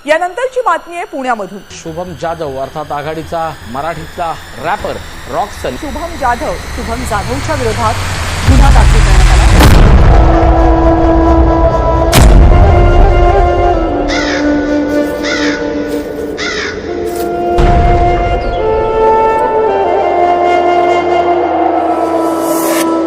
यानंतरची बातमी आहे पुण्यामधून। शुभम जाधव अर्थात आघाडीचा मराठीतला रॅपर रॉकसन शुभम जाधवच्या विरोधात गुन्हा दाखल करण्यात आला।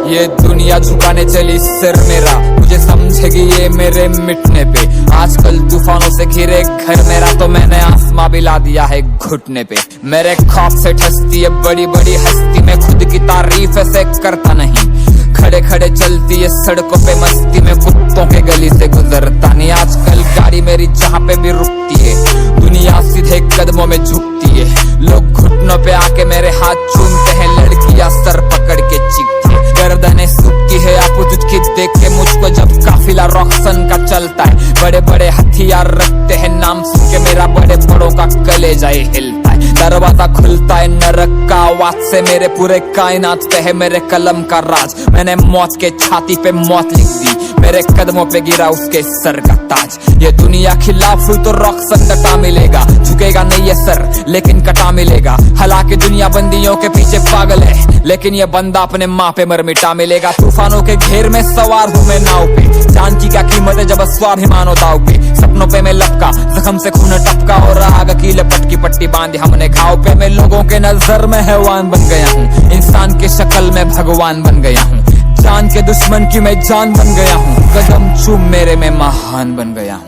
ये दुनिया झुकाने चली सर मेरा, मुझे समझेगी ये मेरे मिटने पे। आजकल तूफानों से घिरे घर मेरा, तो मैंने आसमां भी ला दिया है घुटने पे। मेरे ख्वाब से ठसती है बड़ी बड़ी हस्ती, में खुद की तारीफ ऐसे करता नहीं। खड़े खड़े चलती है सड़कों पे मस्ती में, कुत्तों के गली से गुजरता नहीं। आजकल गाड़ी मेरी जहाँ पे भी रुकती है, दुनिया सीधे कदमों में झुकती है। लोग घुटनों पे आके मेरे हाथ चूमते हैं, लड़कियां सर पकड़ के चीखती है। गर्दनें सूखी है आपूर्ति की देख के मुझको, जब काफिला रॉकसन का चलता है। बड़े बड़े हथियार रखते हैं, नाम सुन के मेरा बड़े बड़ों का कलेजा ही हिलता है। दरवाजा खुलता है नरक का आवाज से, मेरे पूरे कायनात पे है मेरे कलम का राज। मैंने मौत के छाती पे मौत लिख दी, मेरे कदमों पे गिरा उसके सर का ताज। ये दुनिया खिलाफ हुई तो रॉकसन डटा मिलेगा, झुकेगा नहीं ये सर लेकिन कटा मिलेगा। हालांकि दुनिया बंदियों के पीछे पागल है, लेकिन ये बंदा अपने माँ पे मर मिटा मिलेगा। तूफानों के घेर में सवार हूँ मैं नाव पे, जान की क्या कीमत है जब स्वाभिमान हो दाव पे। सपनों पे मैं लपका, जख्म से खून टपका, और आग की लपट की पट्टी बांधी हमने घाव पे। मैं लोगों के नजर में हैवान बन गया हूँ, इंसान की शक्ल में भगवान बन गया हूँ। जान के दुश्मन की मैं जान बन गया हूँ, कदम चूम मेरे में महान बन गया हूँ।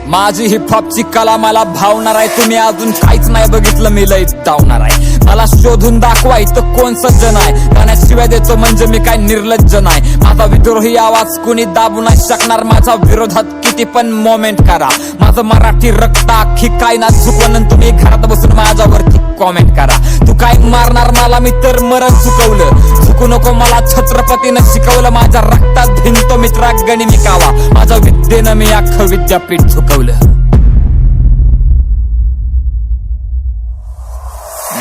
माझी हिपहॉपची कला मला भावणार आहे, तुम्ही अजून काहीच नाही बघितलं मी लय धावणार आहे। मला शोधून दाखवाय तर कोण सज्जन आहे, गाण्यात शिवाय देतो म्हणजे मी काय निर्लज्ज नाही। माझा विद्रोही आवाज कुणी दाबू नाही शकणार, माझ्या विरोधात किती पण मोमेंट करा। माझं मराठी रक्त अख्खी काय ना चुकवून, तुम्ही घरात बसून माझ्यावरती कॉमेंट करा। तू काय मारणार मला, मी तर मरण चुकवलं। चुकू नको मला छत्रपतीनं शिकवलं, माझ्या रक्तात भिनतो मित्रा गणिमिकावा। माझ्या विद्येनं मी अख्खं विद्यापीठ झुकवलं।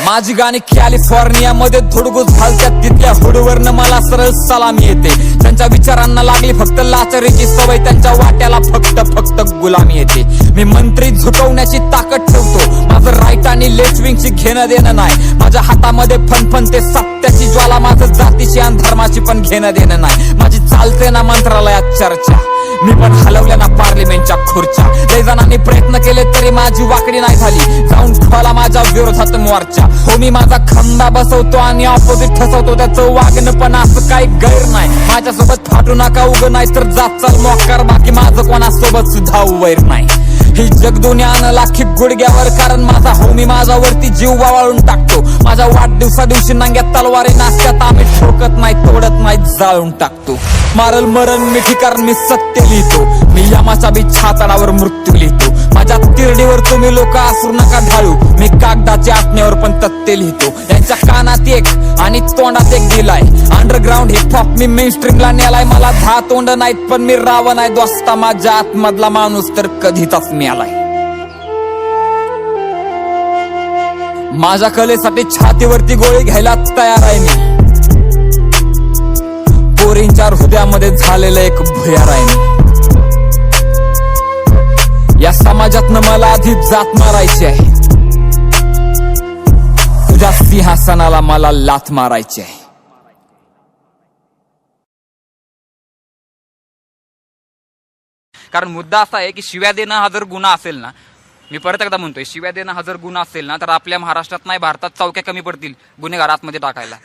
माझी गाणी कॅलिफोर्निया मध्ये धुडगूस घालतात, तिथल्या हुडवरनं मला सरळ सलामी येते। त्यांच्या विचारांना लागली फक्त लाचारीची सवय, त्यांच्या वाट्याला फक्त गुलामी येते। मी मंत्री झुकवण्याची ताकद ठेवतो, माझं राईट आणि लेफ्ट विंगची घेणं देणं नाही। माझ्या हातामध्ये फणफणते सत्याची ज्वाला, माझं जातीची आणि धर्माची पण घेणं देणं नाही। माझी चालते ना मंत्रालयात चर्चा, मी पण हलवल्या ना पार्लिमेंटच्या खुर्च्या। लय जणांनी प्रयत्न केले तरी माझी वाकडी नाही झाली, जाऊन खोला माझ्या विरोधात मोर्चा। हो मी माझा खंबा बसवतो आणि ऑपोजिट ठसवतो, त्याचं वागणं पण असं काही गैर नाही। माझ्यासोबत फाटू नका उग, नाही तर जात चाल मोकार, बाकी माझं कोणासोबत सुद्धा वैर नाही। ही जग दुनियानं लाखी गुडघ्यावर, कारण माझा हो मी माझ्यावरती जीव वाळून टाकतो। माझ्या वाढदिवसा दिवशी नांग्यात तलवारी नाचत्यात, आम्ही ठोकत नाही तोडत नाही जाळून टाकतो। मारल मरण मिठी कारण मी सत्य लिहितो, मी यमाच्या बी छातडावर मृत्यू लिहितो। माझ्या तिरडीवर तुम्ही लोक असू नका ढाळू, मी कागदाच्या आटण्यावर पण तथ्य लिहितो। यांच्या कानात एक आणि तोंडात एक दिलाय, अंडरग्राऊंड हिपहॉप मी मेनस्ट्रीमला नेलाय। मला 10 तोंड नाहीत पण मी रावण आहे दोस्ता, माझ्या आतमधला माणूस तर कधीच मिळालाय। माझ्या कलेसाठी छातीवरती गोळी घ्यायला तयार आहे मी, पोरींच्या हृदयामध्ये झालेलं एक भुयार आहे मी। या समाजातनं मला आधी जात मारायची आहे, तुझ्या सिंहासनाला मला लाथ मारायची आहे। कारण मुद्दा असा आहे की शिव्या देणं हा जर गुन्हा असेल ना, मी परत एकदा म्हणतोय, शिव्या देणं हा जर गुन्हा असेल ना, तर आपल्या महाराष्ट्रात नाही भारतात चौक्या कमी पडतील गुन्हेगार आतमध्ये टाकायला।